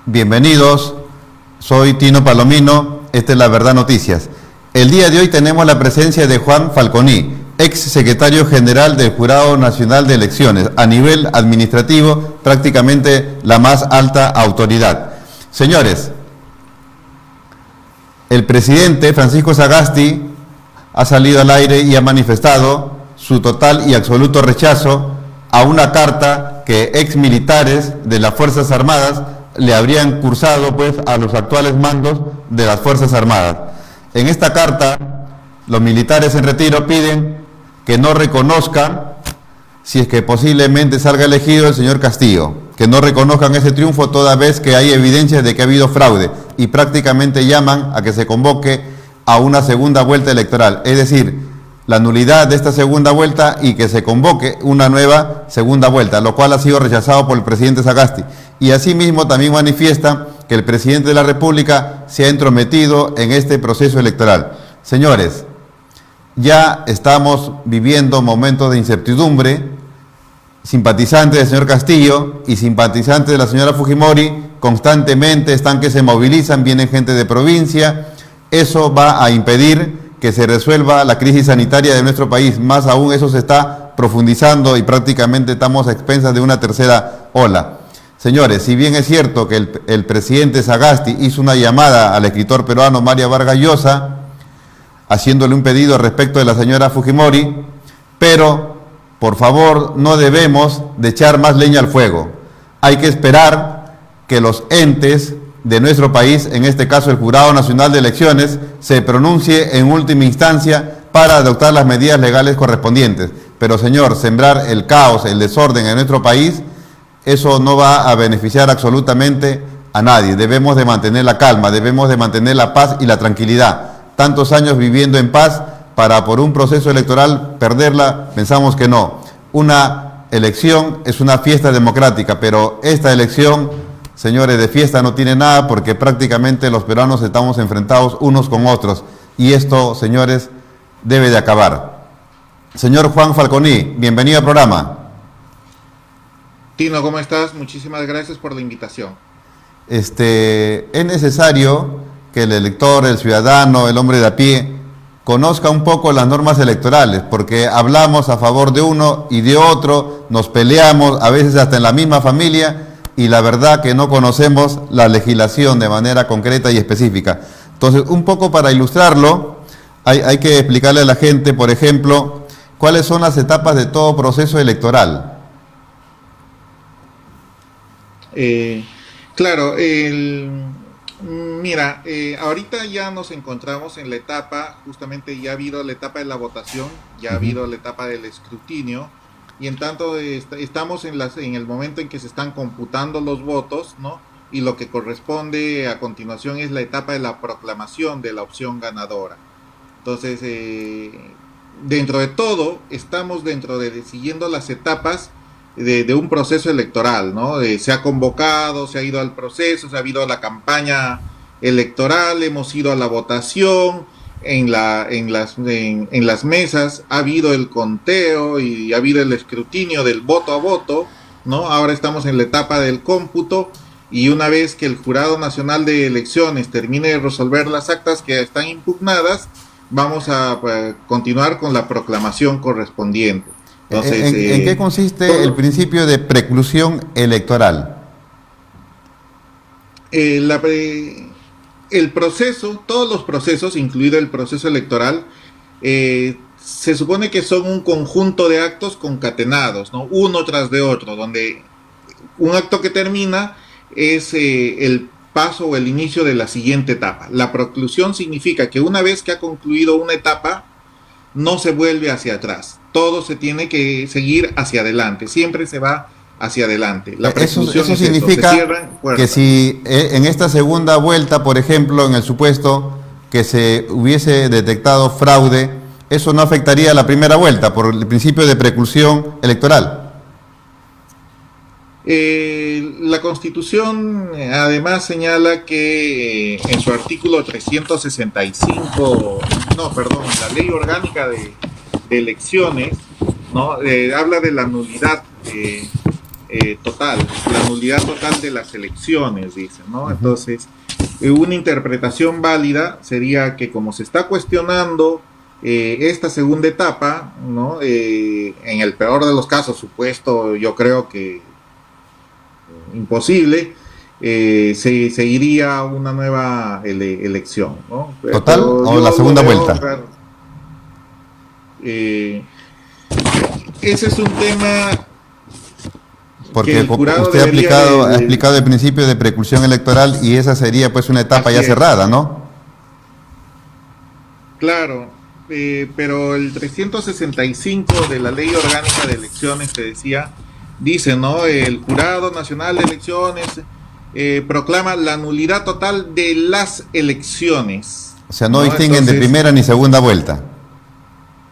Bienvenidos, soy Tino Palomino, esta es La Verdad Noticias. El día de hoy tenemos la presencia de Juan Falconi, ex secretario general del Jurado Nacional de Elecciones, a nivel administrativo, prácticamente la más alta autoridad. Señores, el presidente Francisco Sagasti ha salido al aire y ha manifestado su total y absoluto rechazo a una carta que ex militares de las Fuerzas Armadas le habrían cursado pues a los actuales mandos de las Fuerzas Armadas. En esta carta, los militares en retiro piden que no reconozcan, si es que posiblemente salga elegido el señor Castillo, que no reconozcan ese triunfo toda vez que hay evidencias de que ha habido fraude, y prácticamente llaman a que se convoque a una segunda vuelta electoral, es decir, la nulidad de esta segunda vuelta y que se convoque una nueva segunda vuelta, lo cual ha sido rechazado por el presidente Sagasti. Y asimismo también manifiesta que el presidente de la República se ha entrometido en este proceso electoral. Señores, ya estamos viviendo momentos de incertidumbre. Simpatizantes del señor Castillo y simpatizantes de la señora Fujimori constantemente están que se movilizan, vienen gente de provincia. Eso va a impedir que se resuelva la crisis sanitaria de nuestro país. Más aún, eso se está profundizando y prácticamente estamos a expensas de una tercera ola. Señores, si bien es cierto que el presidente Sagasti hizo una llamada al escritor peruano Mario Vargas Llosa, haciéndole un pedido respecto de la señora Fujimori, pero por favor no debemos de echar más leña al fuego. Hay que esperar que los entes de nuestro país, en este caso el Jurado Nacional de Elecciones, se pronuncie en última instancia para adoptar las medidas legales correspondientes. Pero señor, sembrar el caos, el desorden en nuestro país, eso no va a beneficiar absolutamente a nadie. Debemos de mantener la calma, debemos de mantener la paz y la tranquilidad. Tantos años viviendo en paz para por un proceso electoral perderla, pensamos que no. Una elección es una fiesta democrática, pero esta elección, señores, de fiesta no tiene nada porque prácticamente los peruanos estamos enfrentados unos con otros y esto, señores, debe de acabar. Señor Juan Falconi, bienvenido al programa. Tino, ¿cómo estás? Muchísimas gracias por la invitación. Es necesario que el elector, el ciudadano, el hombre de a pie, conozca un poco las normas electorales, porque hablamos a favor de uno y de otro, nos peleamos, a veces hasta en la misma familia, y la verdad que no conocemos la legislación de manera concreta y específica. Entonces, un poco para ilustrarlo, hay que explicarle a la gente, por ejemplo, cuáles son las etapas de todo proceso electoral. Claro, mira, ahorita ya nos encontramos en la etapa, justamente ya ha habido la etapa de la votación, ya ha habido la etapa del escrutinio, y en tanto estamos en el momento en que se están computando los votos, ¿no? Y lo que corresponde a continuación es la etapa de la proclamación de la opción ganadora. Entonces, dentro de todo, estamos siguiendo las etapas de un proceso electoral, ¿no? Se ha convocado, se ha ido al proceso, se ha ido a la campaña electoral, hemos ido a la votación, en las mesas ha habido el conteo y ha habido el escrutinio del voto a voto, ¿no? Ahora estamos en la etapa del cómputo y una vez que el Jurado Nacional de Elecciones termine de resolver las actas que están impugnadas, vamos a continuar con la proclamación correspondiente. Entonces, ¿En qué consiste el principio de preclusión electoral? El proceso, todos los procesos, incluido el proceso electoral, se supone que son un conjunto de actos concatenados, ¿no? Uno tras de otro, donde un acto que termina es el paso o el inicio de la siguiente etapa. La preclusión significa que una vez que ha concluido una etapa, no se vuelve hacia atrás. Todo se tiene que seguir hacia adelante. Siempre se va hacia adelante. La preclusión eso significa que si en esta segunda vuelta, por ejemplo, en el supuesto que se hubiese detectado fraude, eso no afectaría a la primera vuelta por el principio de preclusión electoral. La Constitución además señala que en su artículo 365, la Ley Orgánica de Elecciones, ¿no? Habla de la nulidad total, la nulidad total de las elecciones, dicen, ¿no? Ujú. Entonces, una interpretación válida sería que como se está cuestionando esta segunda etapa, ¿no? En el peor de los casos, supuesto, yo creo que imposible, se seguiría una nueva elección, ¿no? ¿Total Pero o la yo lo segunda veo, vuelta? claro, eh, ese es un tema que Porque el jurado usted debería ha explicado el principio de preclusión electoral y esa sería pues una etapa así ya es, cerrada, ¿no? claro, pero el 365 de la Ley Orgánica de Elecciones te decía, dice, ¿no? El Jurado Nacional de Elecciones proclama la nulidad total de las elecciones, O sea, no ¿no? distinguen de Entonces, primera ni segunda vuelta.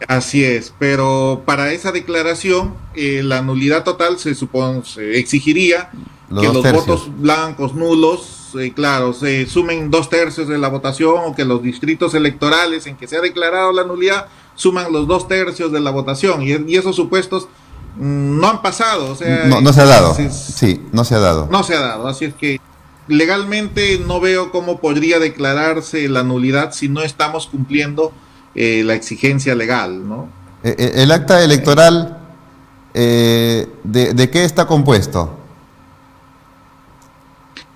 así es, pero para esa declaración, la nulidad total se supone, se exigiría Los que dos los votos tercios. blancos nulos, claro, se sumen 2 tercios de la votación o que los distritos electorales en que se ha declarado la nulidad suman los 2 tercios de la votación y esos supuestos no han pasado, o sea, No, no se ha dado. Sí, no se ha dado. no se ha dado, así es que legalmente no veo cómo podría declararse la nulidad si no estamos cumpliendo la exigencia legal, ¿no? El acta Eh, electoral, de qué está compuesto?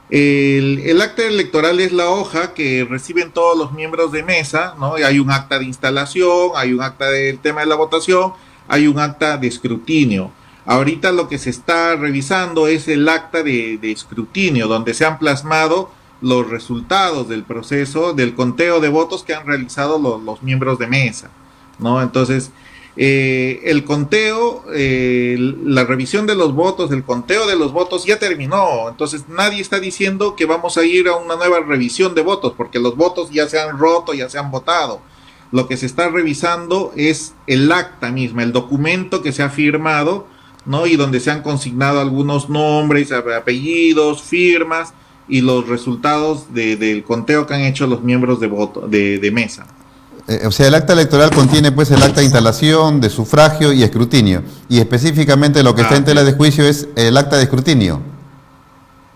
el acta electoral es la hoja que reciben todos los miembros de mesa, ¿no? Y hay un acta de instalación, hay un acta del tema de la votación, hay un acta de escrutinio. Ahorita lo que se está revisando es el acta de escrutinio, donde se han plasmado los resultados del proceso, del conteo de votos que han realizado los miembros de mesa, ¿no? Entonces, el conteo, la revisión de los votos, el conteo de los votos ya terminó. Entonces nadie está diciendo que vamos a ir a una nueva revisión de votos, porque los votos ya se han roto, ya se han votado. Lo que se está revisando es el acta misma, el documento que se ha firmado, ¿no? Y donde se han consignado algunos nombres, apellidos, firmas y los resultados del conteo que han hecho los miembros de voto, de mesa. O sea, el acta electoral contiene pues el acta de instalación, de sufragio y escrutinio. Y específicamente lo que está en Así tela de es. juicio es el acta de escrutinio.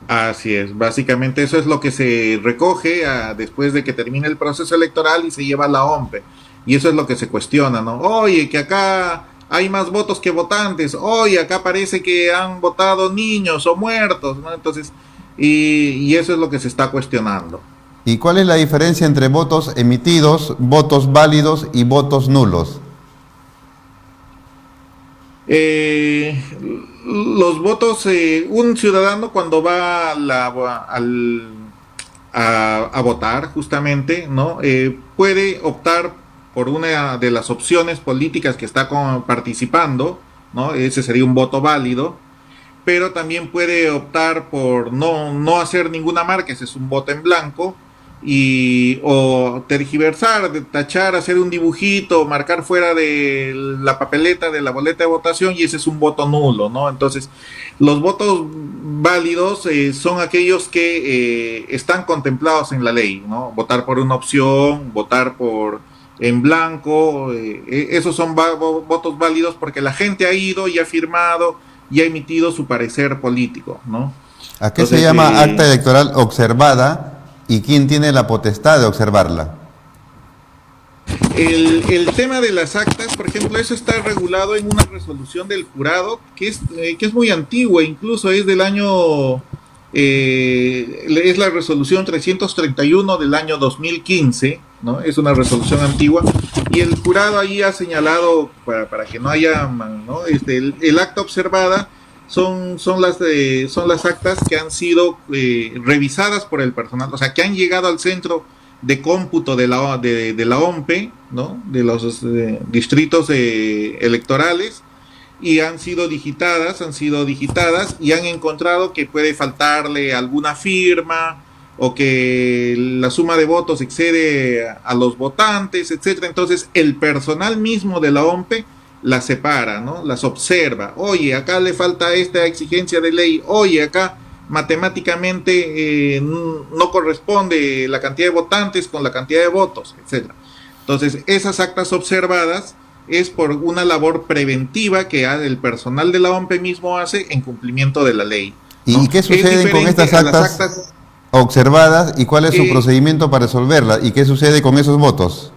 Así es, básicamente eso es lo que se recoge después de que termine el proceso electoral y se lleva a la OMPE. Y eso es lo que se cuestiona, ¿no? Oye, que acá hay más votos que votantes, oye, acá parece que han votado niños o muertos, ¿no? Entonces, y eso es lo que se está cuestionando. ¿Y cuál es la diferencia entre votos emitidos, votos válidos y votos nulos? Eh, los votos, un ciudadano cuando va a votar justamente, ¿no? Puede optar por una de las opciones políticas que está participando, ¿no? Ese sería un voto válido, pero también puede optar por no hacer ninguna marca, ese es un voto en blanco, o tergiversar, tachar, hacer un dibujito, marcar fuera de la papeleta de la boleta de votación y ese es un voto nulo, ¿no? Entonces, los votos válidos son aquellos que están contemplados en la ley, ¿no? Votar por una opción, votar por en blanco, esos son votos válidos porque la gente ha ido y ha firmado y ha emitido su parecer político, ¿no? ¿A qué se Entonces, llama acta electoral observada y quién tiene la potestad de observarla? el tema de las actas, por ejemplo, eso está regulado en una resolución del jurado que es muy antigua, incluso es del año, es la resolución 331 del año 2015, ¿no? Es una resolución antigua y el jurado ahí ha señalado para que no haya, ¿no? El acta observada son las actas que han sido revisadas por el personal, o sea, que han llegado al centro de cómputo de la OMPE, ¿no? De los distritos electorales y han sido digitadas y han encontrado que puede faltarle alguna firma o que la suma de votos excede a los votantes, etcétera. Entonces, el personal mismo de la OMPE las separa, ¿no? Las observa. Oye, acá le falta esta exigencia de ley. Oye, acá matemáticamente no corresponde la cantidad de votantes con la cantidad de votos, etcétera. Entonces, esas actas observadas es por una labor preventiva que el personal de la OMPE mismo hace en cumplimiento de la ley, ¿no? ¿Y qué sucede con estas actas observadas y cuál es su procedimiento para resolverlas? ¿Y qué sucede con esos votos?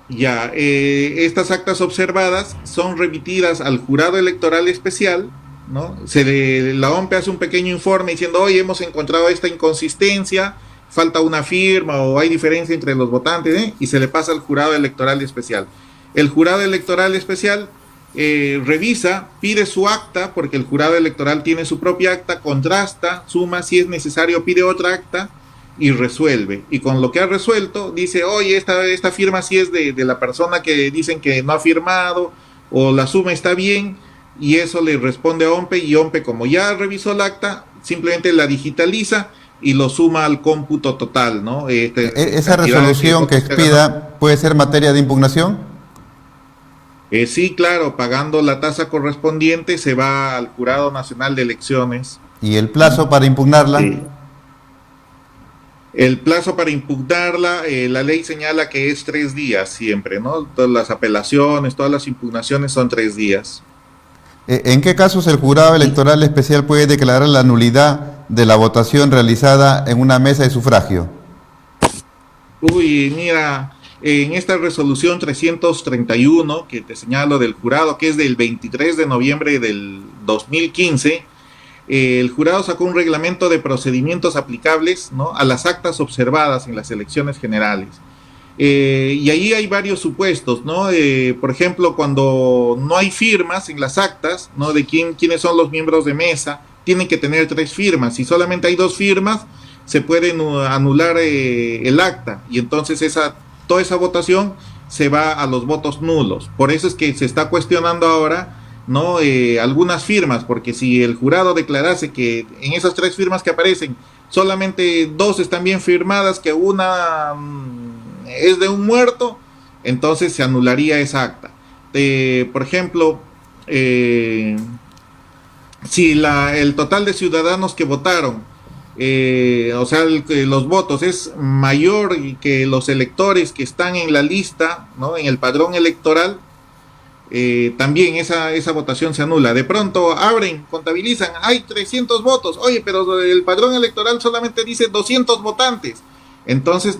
Ya, estas actas observadas son remitidas al jurado electoral especial, ¿no? La OMPE hace un pequeño informe diciendo, oye, hemos encontrado esta inconsistencia, falta una firma o hay diferencia entre los votantes, y se le pasa al jurado electoral especial. El jurado electoral especial revisa, pide su acta, porque el jurado electoral tiene su propia acta, contrasta, suma, si es necesario pide otra acta y resuelve. Y con lo que ha resuelto, dice, oye, esta firma sí es de la persona que dicen que no ha firmado, o la suma está bien, y eso le responde a OMPE, y OMPE, como ya revisó el acta, simplemente la digitaliza y lo suma al cómputo total, ¿no? ¿Esa resolución que expida puede ser materia de impugnación? Sí, claro, pagando la tasa correspondiente se va al Jurado Nacional de Elecciones. ¿Y el plazo para impugnarla? Sí. El plazo para impugnarla, la ley señala que es 3 días siempre, ¿no? Todas las apelaciones, todas las impugnaciones son 3 días. ¿En qué casos el jurado electoral especial puede declarar la nulidad de la votación realizada en una mesa de sufragio? Uy, mira, en esta resolución 331 que te señalo del jurado, que es del 23 de noviembre del 2015, el jurado sacó un reglamento de procedimientos aplicables, ¿no?, a las actas observadas en las elecciones generales. Y ahí hay varios supuestos, ¿no? Por ejemplo, cuando no hay firmas en las actas, ¿no?, de quiénes son los miembros de mesa, tienen que tener 3 firmas. Si solamente hay 2 firmas, se puede anular el acta, y entonces toda esa votación se va a los votos nulos. Por eso es que se está cuestionando ahora, ¿no?, algunas firmas, porque si el jurado declarase que en esas 3 firmas que aparecen, solamente 2 están bien firmadas, que una es de un muerto, entonces se anularía esa acta. Por ejemplo, si el total de ciudadanos que votaron, o sea, los votos es mayor que los electores que están en la lista, ¿no?, en el padrón electoral, también esa votación se anula. De pronto abren, contabilizan, hay 300 votos, oye, pero el padrón electoral solamente dice 200 votantes, entonces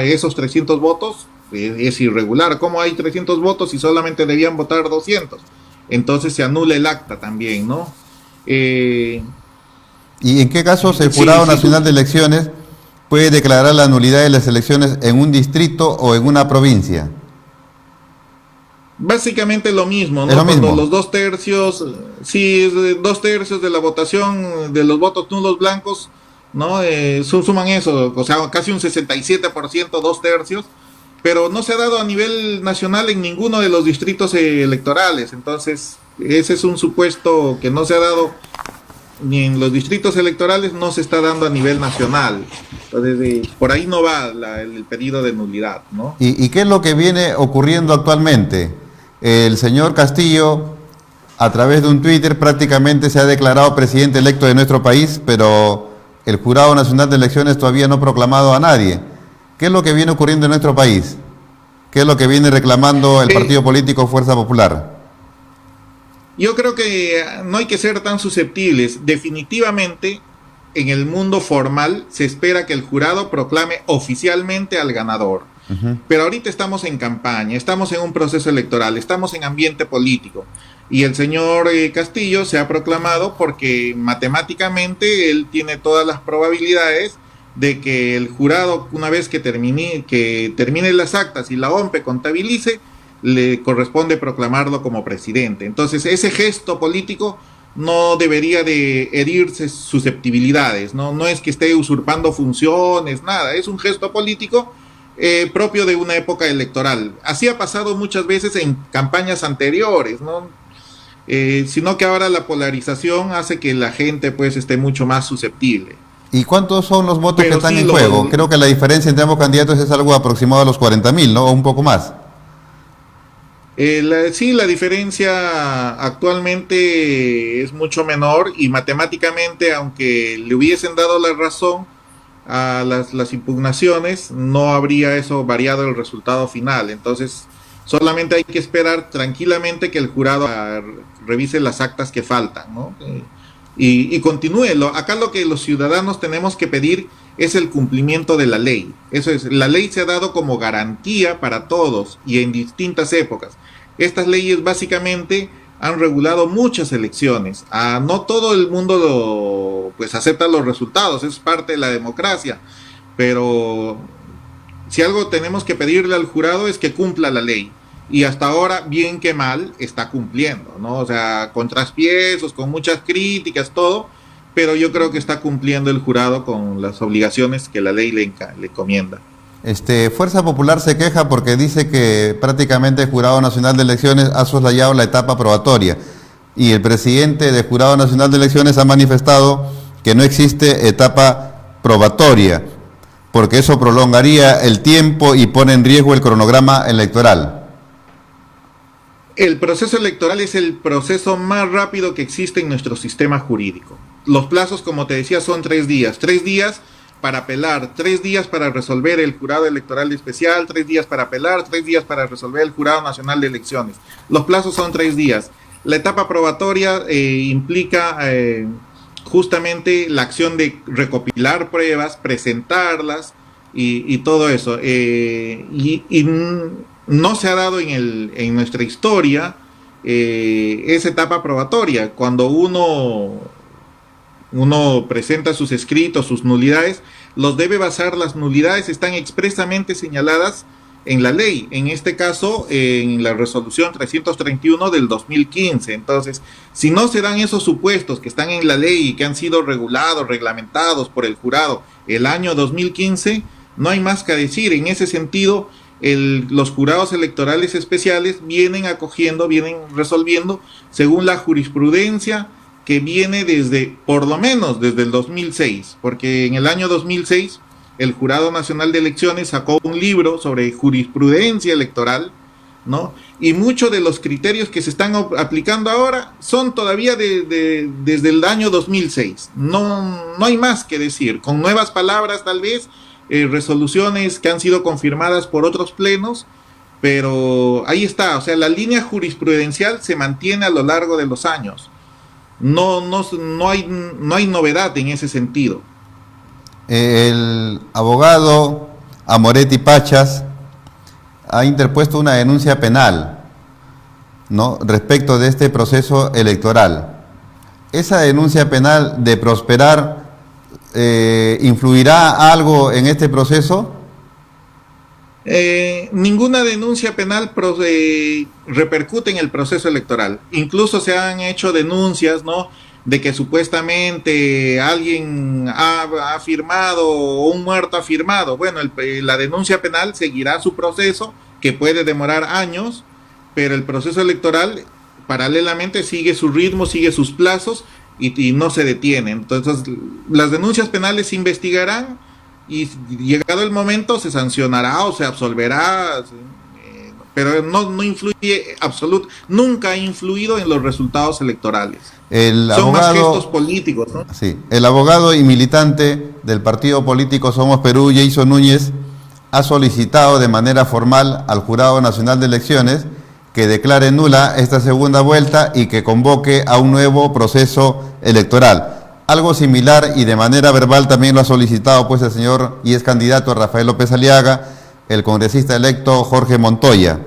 esos 300 votos es irregular. ¿Cómo hay 300 votos y solamente debían votar 200? Entonces se anula el acta también, ¿no? ¿Y en qué casos el Jurado Nacional de Elecciones puede declarar la nulidad de las elecciones en un distrito o en una provincia? Básicamente lo mismo, ¿no? Cuando los 2/3, sí, 2/3 de la votación de los votos nulos blancos, ¿no? Suman eso, o sea, casi un 67%, 2/3, pero no se ha dado a nivel nacional en ninguno de los distritos electorales. Entonces, ese es un supuesto que no se ha dado ni en los distritos electorales, no se está dando a nivel nacional. Entonces, por ahí no va el pedido de nulidad, ¿no? ¿Y qué es lo que viene ocurriendo actualmente? El señor Castillo, a través de un Twitter, prácticamente se ha declarado presidente electo de nuestro país, pero el Jurado Nacional de Elecciones todavía no ha proclamado a nadie. ¿Qué es lo que viene ocurriendo en nuestro país? ¿Qué es lo que viene reclamando el partido político Fuerza Popular? Yo creo que no hay que ser tan susceptibles. Definitivamente, en el mundo formal, se espera que el jurado proclame oficialmente al ganador. Pero ahorita estamos en campaña, estamos en un proceso electoral, estamos en ambiente político. Y el señor Castillo se ha proclamado porque matemáticamente él tiene todas las probabilidades de que el jurado, una vez que termine las actas y la OMPE contabilice, le corresponde proclamarlo como presidente. Entonces, ese gesto político no debería de herirse susceptibilidades, no es que esté usurpando funciones, nada, es un gesto político propio de una época electoral. Así ha pasado muchas veces en campañas anteriores, ¿no? Sino que ahora la polarización hace que la gente pues esté mucho más susceptible. ¿Y cuántos son los votos que están en juego? Creo que la diferencia entre ambos candidatos es algo aproximado a los 40.000, ¿no? O un poco más. Sí, la diferencia actualmente es mucho menor, y matemáticamente, aunque le hubiesen dado la razón a las impugnaciones, no habría eso variado el resultado final. Entonces, Solamente hay que esperar tranquilamente que el jurado revise las actas que faltan, ¿no? Y continúe. Acá lo que los ciudadanos tenemos que pedir es el cumplimiento de la ley. Eso es, la ley se ha dado como garantía para todos y en distintas épocas. Estas leyes básicamente han regulado muchas elecciones. No todo el mundo pues acepta los resultados, es parte de la democracia, pero si algo tenemos que pedirle al jurado es que cumpla la ley. Y hasta ahora, bien que mal, está cumpliendo, ¿no? O sea, con traspiezos, con muchas críticas, todo, pero yo creo que está cumpliendo el jurado con las obligaciones que la ley le encomienda. Fuerza Popular se queja porque dice que prácticamente el Jurado Nacional de Elecciones ha soslayado la etapa probatoria y el presidente del Jurado Nacional de Elecciones ha manifestado que no existe etapa probatoria porque eso prolongaría el tiempo y pone en riesgo el cronograma electoral. El proceso electoral es el proceso más rápido que existe en nuestro sistema jurídico. Los plazos, como te decía, son 3 días. 3 días para apelar, 3 días para resolver el jurado electoral especial, 3 días para apelar, 3 días para resolver el jurado nacional de elecciones. Los plazos son 3 días. La etapa probatoria implica justamente la acción de recopilar pruebas, presentarlas y todo eso. No se ha dado en nuestra historia esa etapa probatoria. Cuando uno presenta sus escritos, sus nulidades, los debe basar, las nulidades están expresamente señaladas en la ley, en este caso en la resolución 331 del 2015. Entonces, si no se dan esos supuestos que están en la ley y que han sido regulados, reglamentados por el jurado el año 2015, no hay más que decir. En ese sentido, los jurados electorales especiales vienen acogiendo, vienen resolviendo según la jurisprudencia que viene por lo menos desde el 2006, porque en el año 2006 el Jurado Nacional de Elecciones sacó un libro sobre jurisprudencia electoral, ¿no? Y muchos de los criterios que se están aplicando ahora son todavía desde el año 2006. No hay más que decir, con nuevas palabras tal vez, resoluciones que han sido confirmadas por otros plenos, pero ahí está. O sea, la línea jurisprudencial se mantiene a lo largo de los años. No hay novedad en ese sentido. El abogado Amoretti Pachas ha interpuesto una denuncia penal, ¿no?, respecto de este proceso electoral. ¿Esa denuncia penal, de prosperar, influirá algo en este proceso? Ninguna denuncia penal repercute en el proceso electoral. Incluso se han hecho denuncias, ¿no?, de que supuestamente alguien ha firmado o un muerto ha firmado. Bueno, la denuncia penal seguirá su proceso, que puede demorar años, pero el proceso electoral paralelamente sigue su ritmo, sigue sus plazos y no se detiene. Entonces, las denuncias penales se investigarán y llegado el momento se sancionará o se absolverá, pero no influye nunca ha influido en los resultados electorales. Son más gestos políticos, ¿no? Sí, el abogado y militante del partido político Somos Perú, Jason Núñez, ha solicitado de manera formal al Jurado Nacional de Elecciones que declare nula esta segunda vuelta y que convoque a un nuevo proceso electoral. Algo similar y de manera verbal también lo ha solicitado pues el señor y es candidato Rafael López Aliaga, el congresista electo Jorge Montoya.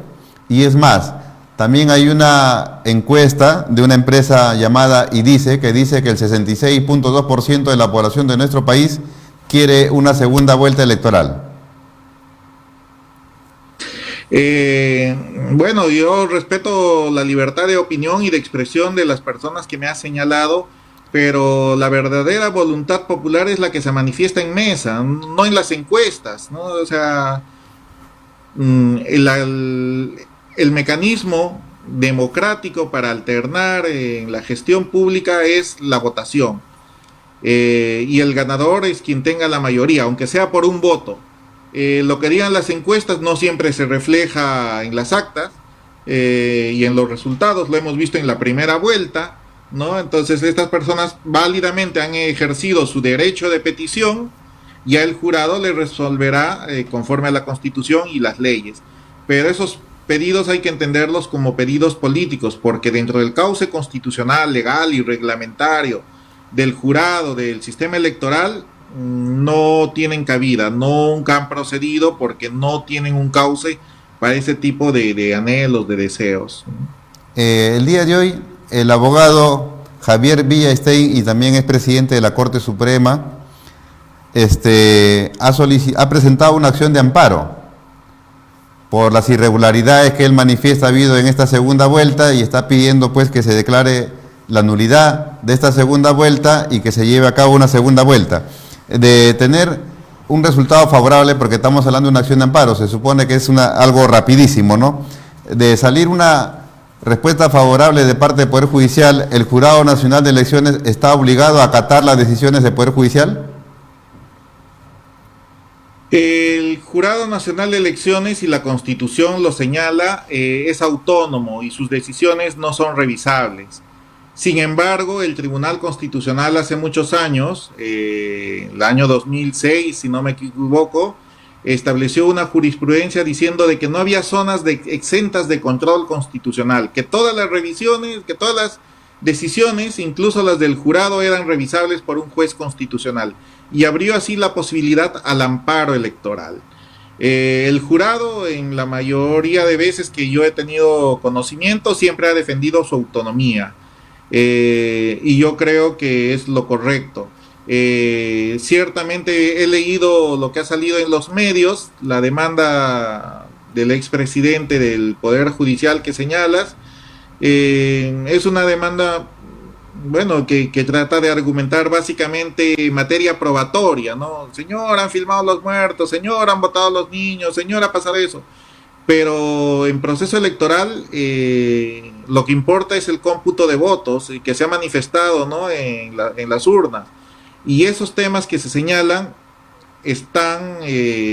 Y es más, también hay una encuesta de una empresa llamada IDICE que dice que el 66.2% de la población de nuestro país quiere una segunda vuelta electoral. Bueno, yo respeto la libertad de opinión y de expresión de las personas que me han señalado, pero la verdadera voluntad popular es la que se manifiesta en mesa, no en las encuestas, ¿no? O sea, el mecanismo democrático para alternar en la gestión pública es la votación, y el ganador es quien tenga la mayoría, aunque sea por un voto. Lo que digan las encuestas no siempre se refleja en las actas y en los resultados, lo hemos visto en la primera vuelta, ¿no? Entonces estas personas válidamente han ejercido su derecho de petición, ya el jurado le resolverá conforme a la Constitución y las leyes, pero esos pedidos hay que entenderlos como pedidos políticos, porque dentro del cauce constitucional, legal y reglamentario del jurado, del sistema electoral, no tienen cabida, nunca han procedido porque no tienen un cauce para ese tipo de anhelos, de deseos. El día de hoy, el abogado Javier Villastein, y también es presidente de la Corte Suprema, ha presentado una acción de amparo por las irregularidades que él manifiesta ha habido en esta segunda vuelta, y está pidiendo pues que se declare la nulidad de esta segunda vuelta y que se lleve a cabo una segunda vuelta. De tener un resultado favorable, porque estamos hablando de una acción de amparo, se supone que es algo rapidísimo, ¿no? De salir una respuesta favorable de parte del Poder Judicial, ¿el Jurado Nacional de Elecciones está obligado a acatar las decisiones del Poder Judicial? El Jurado Nacional de Elecciones, y la Constitución lo señala, es autónomo y sus decisiones no son revisables. Sin embargo, el Tribunal Constitucional hace muchos años, el año 2006, si no me equivoco, estableció una jurisprudencia diciendo de que no había zonas exentas de control constitucional, que todas las revisiones, que todas las decisiones, incluso las del jurado, eran revisables por un juez constitucional, y abrió así la posibilidad al amparo electoral. El jurado, en la mayoría de veces que yo he tenido conocimiento, siempre ha defendido su autonomía. Y yo creo que es lo correcto. Ciertamente he leído lo que ha salido en los medios, la demanda del expresidente del Poder Judicial que señalas. Es una demanda, bueno, que trata de argumentar básicamente materia probatoria, ¿no? Señor, han filmado los muertos, señor, han votado los niños, señor, ha pasado eso. Pero en proceso electoral lo que importa es el cómputo de votos y que se ha manifestado, ¿no?, en las urnas. Y esos temas que se señalan están,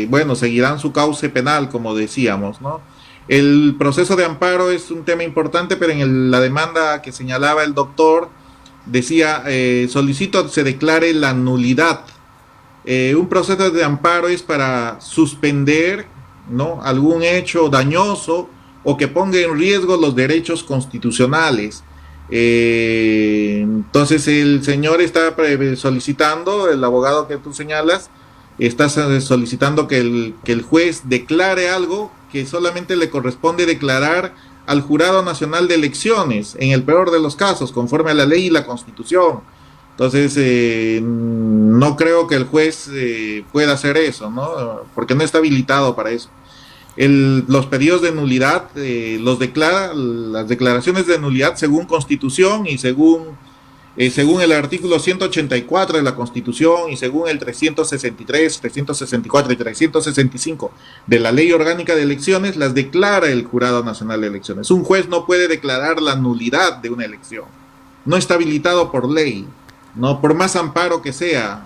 bueno, seguirán su cauce penal, como decíamos, ¿no? El proceso de amparo es un tema importante, pero en la demanda que señalaba el doctor, decía, solicito se declare la nulidad. Un proceso de amparo es para suspender, ¿no?, algún hecho dañoso o que ponga en riesgo los derechos constitucionales. Entonces el señor está solicitando, el abogado que tú señalas, está solicitando que el juez declare algo que solamente le corresponde declarar al Jurado Nacional de Elecciones, en el peor de los casos, conforme a la ley y la Constitución. Entonces, no creo que el juez pueda hacer eso, ¿no?, porque no está habilitado para eso. Los pedidos de nulidad los declara, las declaraciones de nulidad según Constitución y según el artículo 184 de la Constitución y según el 363, 364 y 365 de la Ley Orgánica de Elecciones, las declara el Jurado Nacional de Elecciones. Un juez no puede declarar la nulidad de una elección. No está habilitado por ley, no, por más amparo que sea.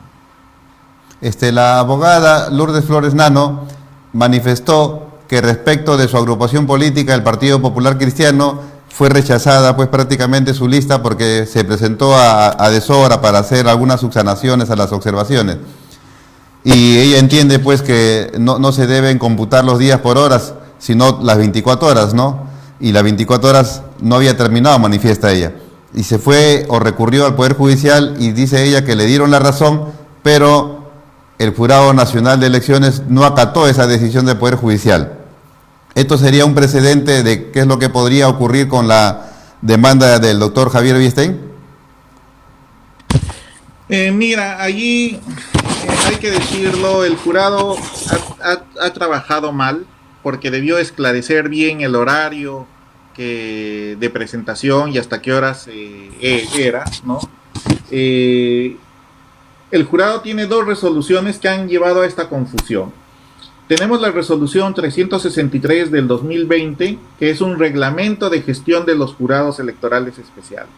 La abogada Lourdes Flores Nano manifestó que respecto de su agrupación política, el Partido Popular Cristiano, fue rechazada pues prácticamente su lista porque se presentó a deshora para hacer algunas subsanaciones a las observaciones. Y ella entiende pues que no se deben computar los días por horas, sino las 24 horas, ¿no? Y las 24 horas no había terminado, manifiesta ella. Y se fue o recurrió al Poder Judicial y dice ella que le dieron la razón, pero el Jurado Nacional de Elecciones no acató esa decisión del Poder Judicial. ¿Esto sería un precedente de qué es lo que podría ocurrir con la demanda del doctor Javier Villastein? Mira, allí hay que decirlo, el jurado ha trabajado mal porque debió esclarecer bien el horario de presentación y hasta qué horas era, ¿no? El jurado tiene dos resoluciones que han llevado a esta confusión. Tenemos la resolución 363 del 2020, que es un reglamento de gestión de los jurados electorales especiales,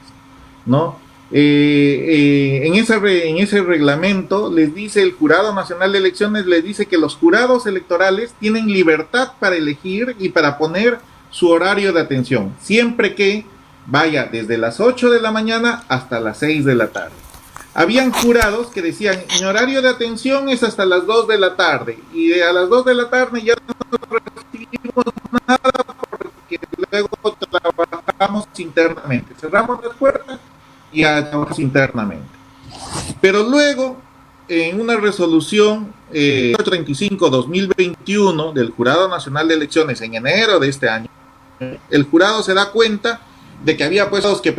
¿no? En ese reglamento les dice el Jurado Nacional de Elecciones, les dice que los jurados electorales tienen libertad para elegir y para poner su horario de atención, siempre que vaya desde las 8 de la mañana hasta las 6 de la tarde. Habían jurados que decían, mi horario de atención es hasta las 2 de la tarde, y a las 2 de la tarde ya no recibimos nada porque que luego trabajamos internamente. Cerramos las puertas y trabajamos internamente. Pero luego, en una resolución 35-2021 del Jurado Nacional de Elecciones en enero de este año, el jurado se da cuenta de que había puestos que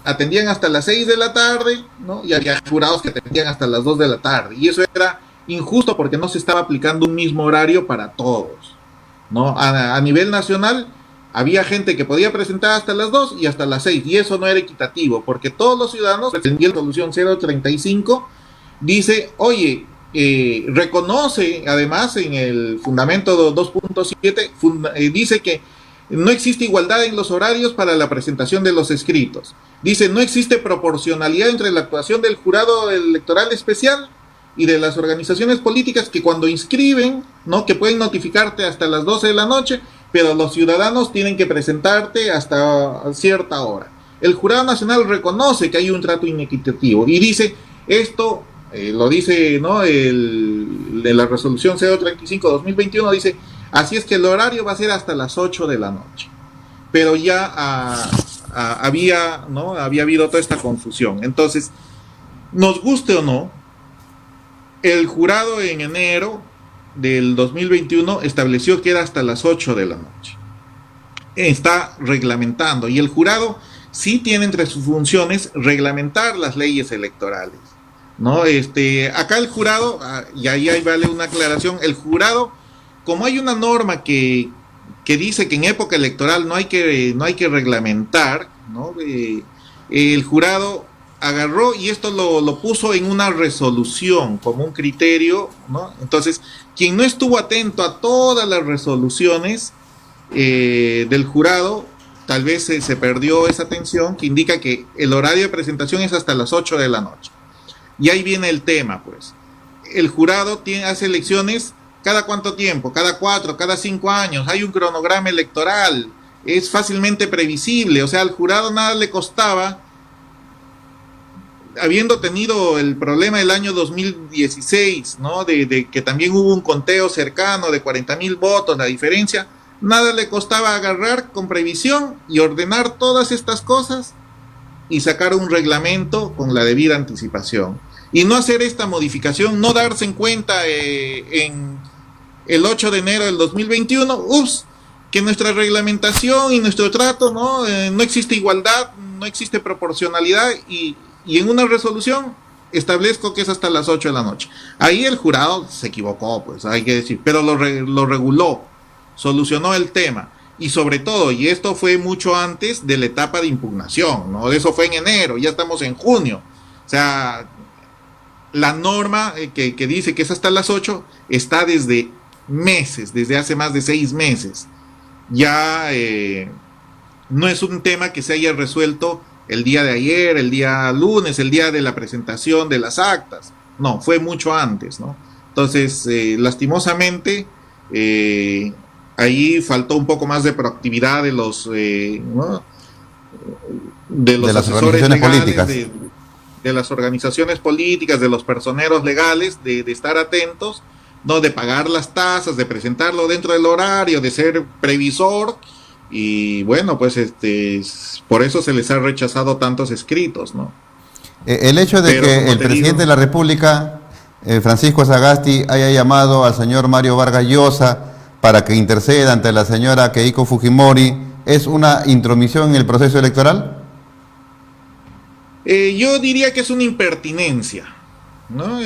atendían hasta las 6 de la tarde, ¿no? Y había jurados que atendían hasta las 2 de la tarde. Y eso era injusto porque no se estaba aplicando un mismo horario para todos, ¿no? A nivel nacional había gente que podía presentar hasta las 2 y hasta las 6, y eso no era equitativo, porque todos los ciudadanos, en la resolución 035, dice, oye, reconoce, además, en el fundamento 2.7, dice que no existe igualdad en los horarios para la presentación de los escritos. Dice, no existe proporcionalidad entre la actuación del jurado electoral especial y de las organizaciones políticas que cuando inscriben, ¿no? Que pueden notificarte hasta las 12 de la noche, pero los ciudadanos tienen que presentarte hasta cierta hora. El Jurado Nacional reconoce que hay un trato inequitativo y dice, esto lo dice, ¿no? De la resolución 035-2021, dice, así es que el horario va a ser hasta las 8 de la noche. Pero ya había habido toda esta confusión. Entonces, nos guste o no, el jurado en enero del 2021 estableció que era hasta las 8 de la noche. Está reglamentando, y el jurado sí tiene entre sus funciones reglamentar las leyes electorales, ¿no? Acá el jurado, y ahí vale una aclaración, el jurado, como hay una norma que dice que en época electoral no hay que reglamentar, ¿no? El jurado agarró y esto lo puso en una resolución como un criterio, ¿no? Entonces, quien no estuvo atento a todas las resoluciones del jurado, tal vez se perdió esa atención, que indica que el horario de presentación es hasta las 8 de la noche. Y ahí viene el tema, pues. El jurado hace elecciones cada cuánto tiempo, cada 4, cada 5 años, hay un cronograma electoral, es fácilmente previsible, o sea, al jurado nada le costaba, habiendo tenido el problema del año 2016, ¿no? De que también hubo un conteo cercano de 40,000 votos, la diferencia, nada le costaba agarrar con previsión y ordenar todas estas cosas y sacar un reglamento con la debida anticipación. Y no hacer esta modificación, no darse en cuenta en el 8 de enero del 2021, que nuestra reglamentación y nuestro trato, ¿no? No existe igualdad, no existe proporcionalidad y en una resolución establezco que es hasta las 8 de la noche. Ahí el jurado se equivocó, pues hay que decir, pero lo reguló, solucionó el tema. Y sobre todo, y esto fue mucho antes de la etapa de impugnación, ¿no? Eso fue en enero, ya estamos en junio. O sea, la norma que dice que es hasta las 8 está desde meses, desde hace más de 6 meses. Ya no es un tema que se haya resuelto el día de ayer, el día lunes, el día de la presentación de las actas. No, fue mucho antes, ¿no? Entonces, lastimosamente, ahí faltó un poco más de proactividad de los, ¿no? de las organizaciones legales, políticas. De las organizaciones políticas, de los personeros legales, de estar atentos, ¿no? De pagar las tasas, de presentarlo dentro del horario, de ser previsor. Y bueno, pues por eso se les ha rechazado tantos escritos, ¿no? El hecho de que el presidente de la República, Francisco Sagasti, haya llamado al señor Mario Vargas Llosa para que interceda ante la señora Keiko Fujimori, ¿es una intromisión en el proceso electoral? Yo diría que es una impertinencia, ¿no?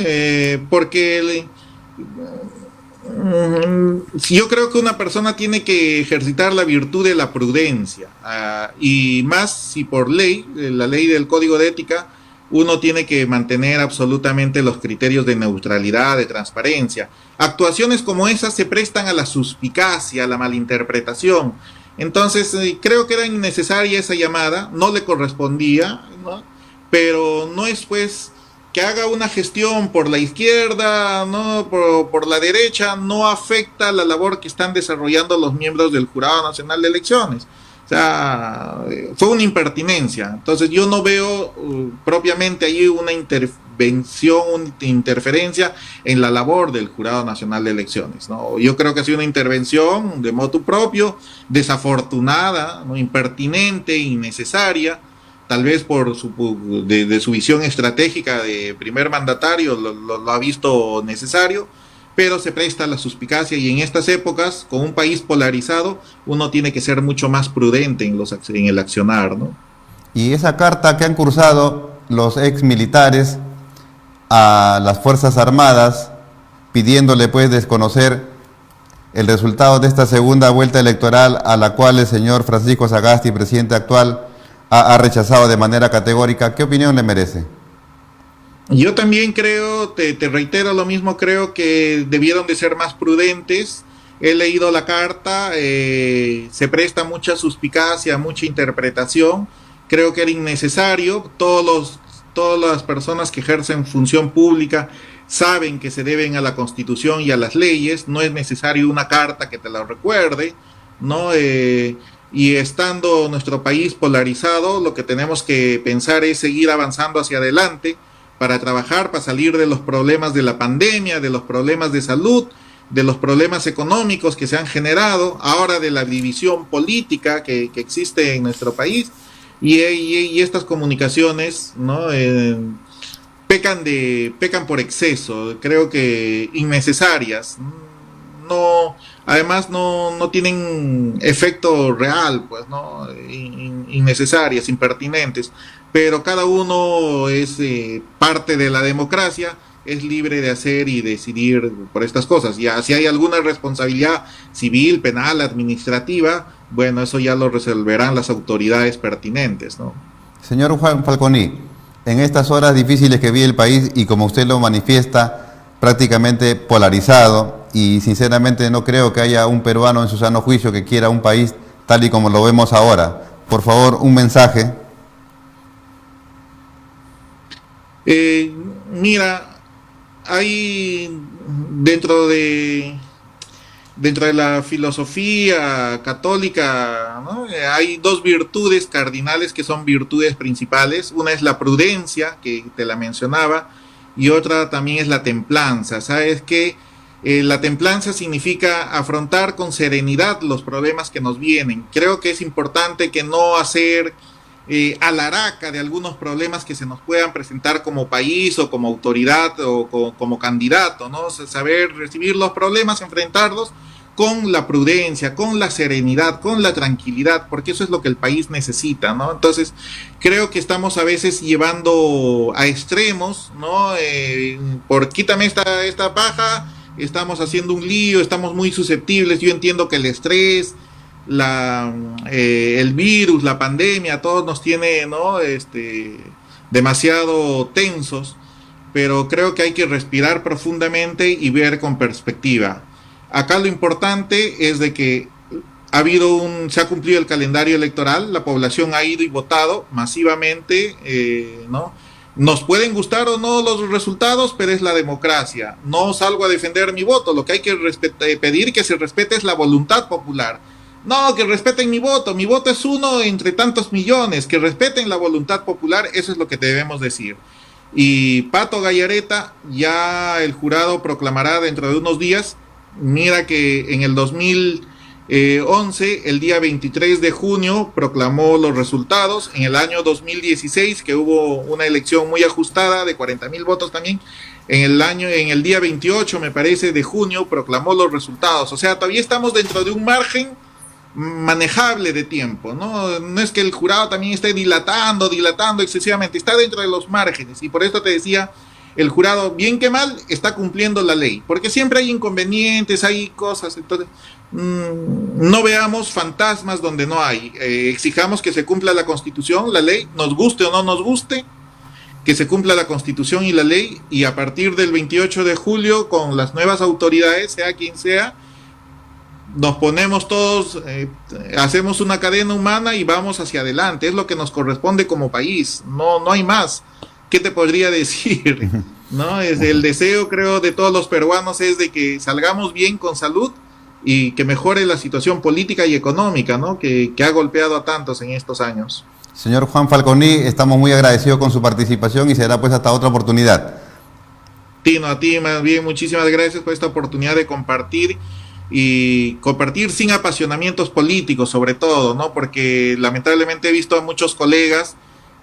Porque yo creo que una persona tiene que ejercitar la virtud de la prudencia, y más si por ley, la ley del Código de Ética, uno tiene que mantener absolutamente los criterios de neutralidad, de transparencia. Actuaciones como esas se prestan a la suspicacia, a la malinterpretación. Entonces, creo que era innecesaria esa llamada, no le correspondía, ¿no? Pero no es pues que haga una gestión por la izquierda, no por la derecha, no afecta la labor que están desarrollando los miembros del Jurado Nacional de Elecciones. O sea, fue una impertinencia. Entonces yo no veo propiamente ahí una intervención intervención, interferencia en la labor del Jurado Nacional de Elecciones, ¿no? Yo creo que ha sido una intervención de motu propio, desafortunada, ¿no? Impertinente, innecesaria, tal vez por de su visión estratégica de primer mandatario lo ha visto necesario, pero se presta a la suspicacia, y en estas épocas, con un país polarizado, uno tiene que ser mucho más prudente en el accionar, ¿no? Y esa carta que han cursado los ex militares a las Fuerzas Armadas, pidiéndole pues desconocer el resultado de esta segunda vuelta electoral, a la cual el señor Francisco Sagasti, presidente actual, ha rechazado de manera categórica, ¿qué opinión le merece? Yo también creo, te reitero lo mismo, creo que debieron de ser más prudentes. He leído la carta, se presta mucha suspicacia, mucha interpretación. Creo que era innecesario. Todas las personas que ejercen función pública saben que se deben a la Constitución y a las leyes. No es necesario una carta que te la recuerde, ¿no? Y estando nuestro país polarizado, lo que tenemos que pensar es seguir avanzando hacia adelante, para trabajar, para salir de los problemas de la pandemia, de los problemas de salud, de los problemas económicos que se han generado, ahora de la división política que existe en nuestro país, y estas comunicaciones, ¿no? Pecan por exceso, creo que innecesarias, no, además no tienen efecto real, pues, ¿no? Innecesarias, impertinentes, pero cada uno es parte de la democracia, es libre de hacer y decidir por estas cosas. Ya si hay alguna responsabilidad civil, penal, administrativa, bueno, eso ya lo resolverán las autoridades pertinentes, ¿no? Señor Juan Falconi, en estas horas difíciles que vive el país, y como usted lo manifiesta, prácticamente polarizado, y sinceramente no creo que haya un peruano en su sano juicio que quiera un país tal y como lo vemos ahora. Por favor, un mensaje. Mira, hay dentro de la filosofía católica, ¿no? Hay dos virtudes cardinales que son virtudes principales. Una es la prudencia, que te la mencionaba, y otra también es la templanza. ¿Sabes qué? La templanza significa afrontar con serenidad los problemas que nos vienen. Creo que es importante que no hacer alaraca de algunos problemas que se nos puedan presentar como país o como autoridad o como candidato, ¿no? Saber recibir los problemas, enfrentarlos con la prudencia, con la serenidad, con la tranquilidad, porque eso es lo que el país necesita, ¿no? Entonces, creo que estamos a veces llevando a extremos, ¿no? Quítame esta paja, estamos haciendo un lío, estamos muy susceptibles. Yo entiendo que el estrés, el virus, la pandemia, todos nos tiene, ¿no? Demasiado tensos, pero creo que hay que respirar profundamente y ver con perspectiva. Acá lo importante es de que se ha cumplido el calendario electoral, la población ha ido y votado masivamente, ¿no? Nos pueden gustar o no los resultados, pero es la democracia. No salgo a defender mi voto, lo que hay que pedir que se respete es la voluntad popular. No, que respeten mi voto es uno entre tantos millones, que respeten la voluntad popular, eso es lo que debemos decir. Y Pato Gallareta, ya el jurado proclamará dentro de unos días. Mira que en el 2011, el día 23 de junio, proclamó los resultados. En el año 2016, que hubo una elección muy ajustada de 40,000 votos también, en el día 28, me parece, de junio, proclamó los resultados. O sea, todavía estamos dentro de un margen manejable de tiempo, ¿no? No es que el jurado también esté dilatando excesivamente, está dentro de los márgenes, y por esto te decía, el jurado, bien que mal, está cumpliendo la ley, porque siempre hay inconvenientes, hay cosas, entonces no veamos fantasmas donde no hay. Exijamos que se cumpla la Constitución, la ley, nos guste o no nos guste, que se cumpla la Constitución y la ley, y a partir del 28 de julio, con las nuevas autoridades, sea quien sea, nos ponemos todos, hacemos una cadena humana y vamos hacia adelante. Es lo que nos corresponde como país, no hay más. ¿Qué te podría decir? ¿No? Es el deseo, creo, de todos los peruanos es de que salgamos bien con salud y que mejore la situación política y económica, ¿no? Que ha golpeado a tantos en estos años. Señor Juan Falconi, estamos muy agradecidos con su participación y será pues hasta otra oportunidad. Tino, a ti más bien muchísimas gracias por esta oportunidad de compartir y compartir sin apasionamientos políticos sobre todo, ¿no? Porque lamentablemente he visto a muchos colegas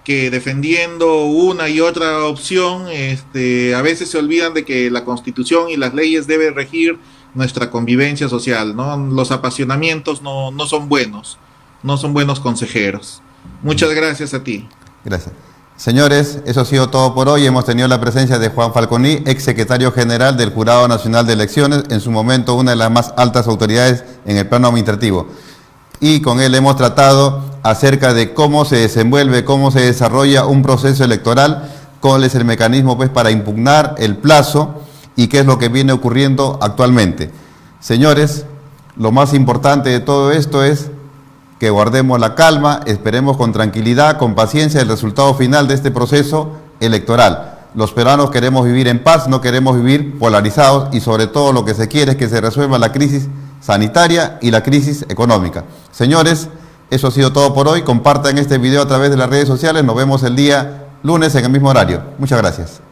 que defendiendo una y otra opción, a veces se olvidan de que la Constitución y las leyes deben regir nuestra convivencia social, ¿no? Los apasionamientos no son buenos, no son buenos consejeros. Muchas gracias a ti. Gracias. Señores, eso ha sido todo por hoy. Hemos tenido la presencia de Juan Falconi, ex secretario general del Jurado Nacional de Elecciones, en su momento una de las más altas autoridades en el plano administrativo. Y con él hemos tratado acerca de cómo se desenvuelve, cómo se desarrolla un proceso electoral, cuál es el mecanismo pues para impugnar el plazo y qué es lo que viene ocurriendo actualmente. Señores, lo más importante de todo esto es que guardemos la calma, esperemos con tranquilidad, con paciencia el resultado final de este proceso electoral. Los peruanos queremos vivir en paz, no queremos vivir polarizados y sobre todo lo que se quiere es que se resuelva la crisis sanitaria y la crisis económica. Señores, eso ha sido todo por hoy. Compartan este video a través de las redes sociales. Nos vemos el día lunes en el mismo horario. Muchas gracias.